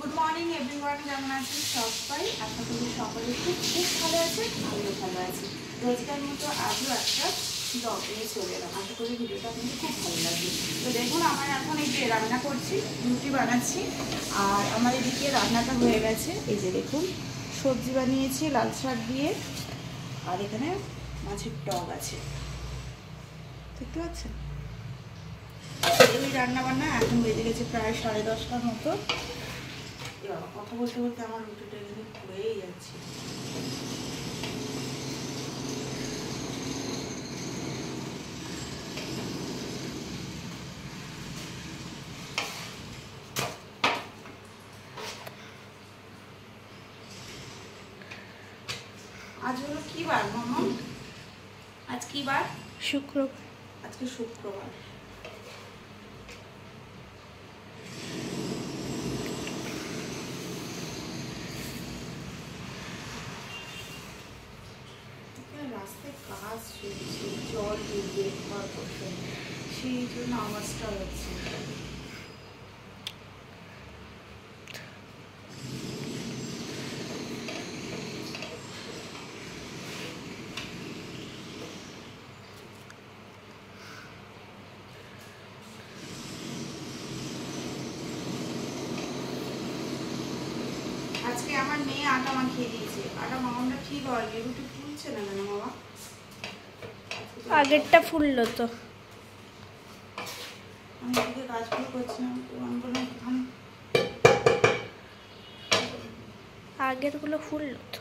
Good morning everyone, কেমন আছেন সবাই? আশা করি সকলে খুব খুব ভালো আছেন, আমিও ভালো আছি। রোজকার মতো আজও একটা ব্লগ নিয়ে চলে এলাম। আশা করি ভিডিওটা আপনাদের খুব ভালো লাগবে। তো দেখুন, আমার এখন এই যে রান্না করছি, রুটি বানাচ্ছি। আর আমার এদিকে রান্নাটা হয়ে গেছে। এই যে দেখুন, সবজি বানিয়েছি লাল শাক দিয়ে, আর এখানে মাছের টক আছে, দেখতে পাচ্ছেন? এই রান্না বান্না এখন বেজে গেছে প্রায় 10:30টার মতো। এবার কথা বলতে বলতে আমার রুটিটা কিন্তু হয়েই যাচ্ছে। আজ হলো কি বার মামা? আজ কি বার? শুক্রবার। আজকে শুক্রবার। রাস্তায় কাজ চলছে, জল দিয়ে কর্পোরেশন, সেই জন্য আওয়াজটা হচ্ছে। আজকে আমার মেয়ে আটা মাখিয়ে দিয়েছে। আটা মামাটা ঠিক হয়নি, রুটি ফুলছে না কেন বাবা? আগেরটা ফুললো তো। আমি এদিকে কাজগুলো করছিলাম, তো আমি বললাম আগেরগুলো ফুললো তো।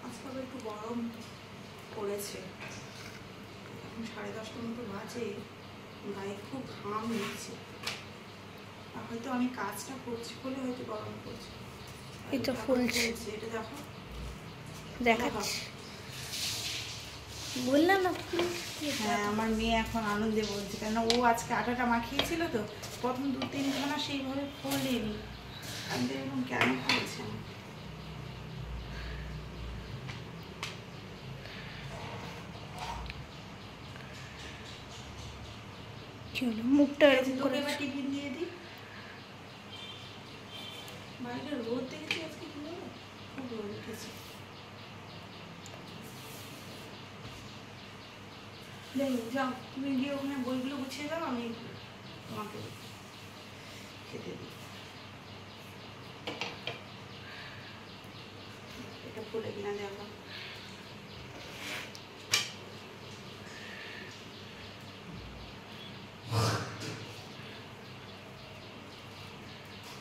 আজকাল একটু গরম পড়েছে, এখন 10:30টার মতো বাজে, গায়ে খুব ঘাম দিচ্ছে। আর হয়তো আমি কাজটা করছি বলে হয়তো গরম পড়ছে। এটা ফুলছে, এটা দেখো, দেখাচ্ছি। বললাম না হ্যাঁ, আমার মেয়ে এখন আনন্দে বলছে, কেন ও আজকে আটাটা মাখিয়েছিল তো, প্রথম 2-3 খানা সেইভাবে ফোলেনি। আমি তো এরকম কেন ফলছে না? কি হলো, মুখটা এরকম করে এবার টিফিন দিয়ে দিই। বাইরে রোদ দেখেছি আজকে, কি হলো, খুব রোদ উঠেছে। দেখো, যাও তুমি গিয়ে ওখানে বইগুলো গুছিয়ে দাও, আমি তোমাকে খেতে দিই। এটা ফুলে কিনা দেখো।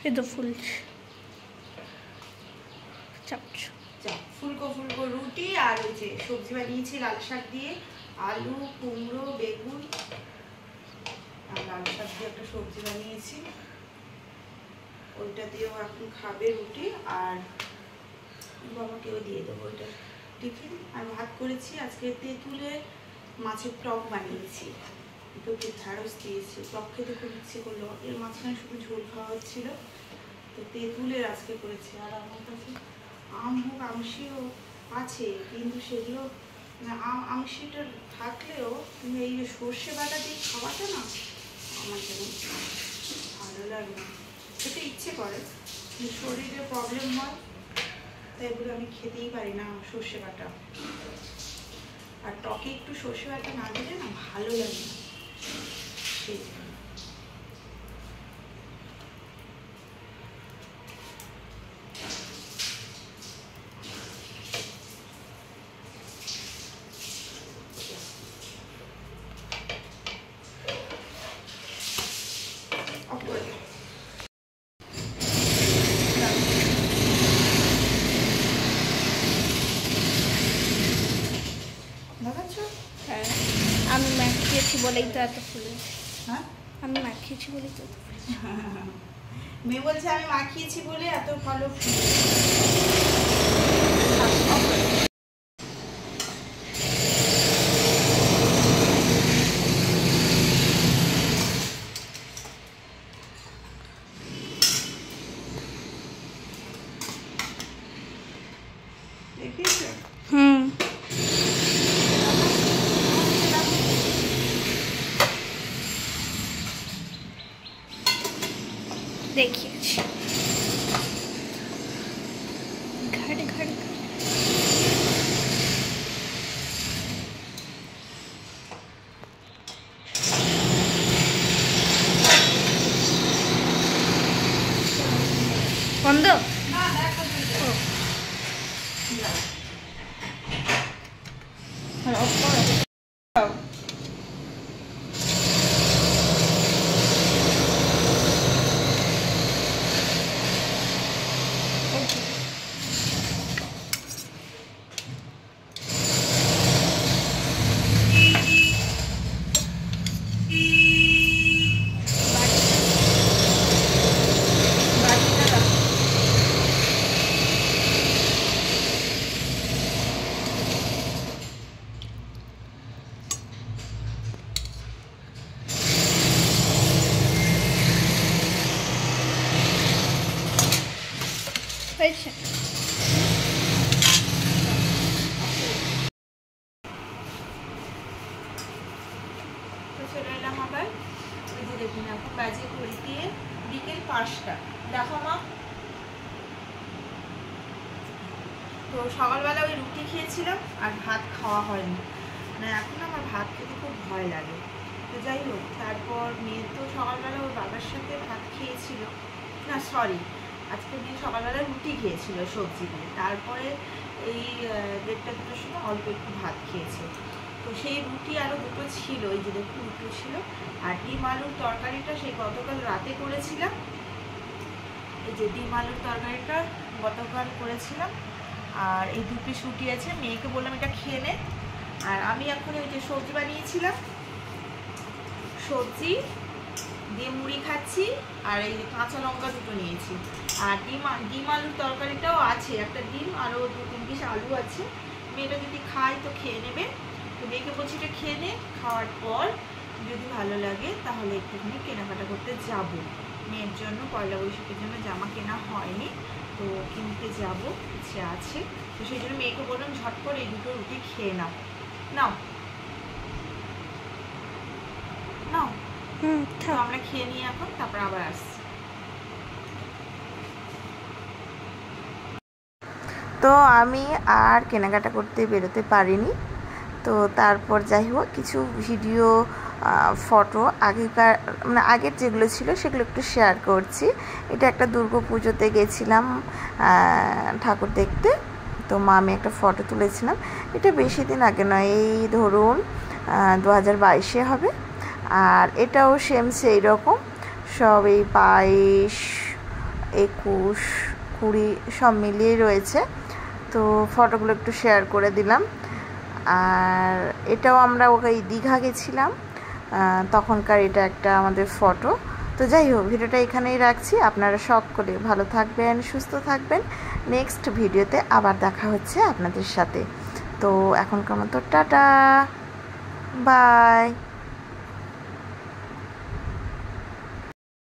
এটা ফুলছে। চাপছ ফুলকো ফুলকো রুটি, আর ওই যে সবজি বানিয়েছি লাল শাক দিয়ে, আলু, কুমড়ো, বেগুন, আর লাল শাক দিয়ে একটা সবজি বানিয়েছি, ওইটা দিয়েও এখন খাবে রুটি। আর বাবাকেও দিয়ে দেবো ওইটা টিফিন। আর ভাত করেছি আজকে, তেঁতুলের মাছের টক বানিয়েছি, একটু ঢ্যাঁড়স দিয়েছি। টক খেতে খুব ইচ্ছে করলো, এর মাঝখানে শুধু ঝোল খাওয়া হচ্ছিল, তো তেঁতুলের আজকে করেছি। আর আমার কাছে আম হোক আমশিও আছে, কিন্তু সেগুলো আমশিটা থাকলেও তুমি এই যে সর্ষে বাটা দিয়ে খাওয়াটা না আমার যেন ভালো লাগে না, খেতে ইচ্ছে করে, শরীরে প্রবলেম হয়, তাই এগুলো আমি খেতেই পারি না সর্ষে বাটা। আর টকে একটু সর্ষে বাটা না দিলে না ভালো লাগে না, সেই হ্যাঁ, আমি মাখিয়েছি বলেই তো এত ফুলেছে। হ্যাঁ, আমি মাখিয়েছি বলেই তো এত ফুলেছে। মেয়ে বলছে আমি মাখিয়েছি বলে এত ভালো। দেখিয়েছি। ঘাট ঘাট বন্ধ। হয়েছে। তো চলে এলাম আবার, ওই যে দেখুন এখন বাজে ঘড়িতে বিকেল 5টা। দেখো মা, তো সকালবেলা ওই রুটি খেয়েছিলাম আর ভাত খাওয়া হয়নি, মানে এখন আমার ভাত খেতে খুব ভয় লাগে। তো যাই হোক, তারপর মেয়ে তো সকালবেলা ওর বাবার সাথে ভাত খেয়েছিল, না সরি, আজকে মেয়ে সকালবেলা রুটি খেয়েছিল সবজি দিয়ে, তারপরে এই 1:30-2টার সময় অল্প একটু ভাত খেয়েছে। তো সেই রুটি আরও দুটো ছিল, এই যে দেখুন দুটো ছিল। আর ডিম আলুর তরকারিটা সেই গতকাল রাতে করেছিলাম, এই যে ডিম আলুর তরকারিটা গতকাল করেছিলাম। আর এই 2 পিস রুটি আছে, মেয়েকে বললাম এটা খেয়ে নে। আর আমি এখন ওই যে সবজি বানিয়েছিলাম, সবজি দিয়ে মুড়ি খাচ্ছি, আর এই যে কাঁচা লঙ্কা দুটো নিয়েছি। আর ডিম আলুর তরকারিটাও আছে, একটা ডিম আরও 2-3 পিস আলু আছে। মেয়েটা যদি খায় তো খেয়ে নেবে। তো মেয়েকে বলছি এটা খেয়ে নে, খাওয়ার পর যদি ভালো লাগে তাহলে একটুখানি কেনাকাটা করতে যাব। মেয়ের জন্য পয়লা বৈশাখের জন্য জামা কেনা হয়নি, তো কিনতে যাব, ইচ্ছে আছে। তো সেই জন্য মেয়েকে বললাম ঝট করে এই দুটো রুটি খেয়ে নাও। নাও নাও, তো আমরা খেয়ে নিই এখন, তারপর আবার আসছি। তো আমি আর কেনাকাটা করতে বেরোতে পারিনি। তো তারপর যাই হোক কিছু ভিডিও ফটো আগেকার, মানে আগের যেগুলো ছিল সেগুলো একটু শেয়ার করছি। এটা একটা দুর্গা পুজোতে গেছিলাম ঠাকুর দেখতে, তো মা আমি একটা ফটো তুলেছিলাম। এটা বেশি দিন আগে নয়, এই ধরুন 2022-এ হবে। আর এটাও সেম সেই রকম, সব এই 22, 21, 20 সব মিলিয়ে রয়েছে। তো ফটোগুলো একটু শেয়ার করে দিলাম। আর এটাও আমরা ওই দীঘা গেছিলাম তখনকার, এটা একটা আমাদের ফটো। তো যাই হোক, ভিডিওটা এখানেই রাখছি। আপনারা সকলে ভালো থাকবেন, সুস্থ থাকবেন। নেক্সট ভিডিওতে আবার দেখা হচ্ছে আপনাদের সাথে। তো এখনকার মতো টাটা, বাই।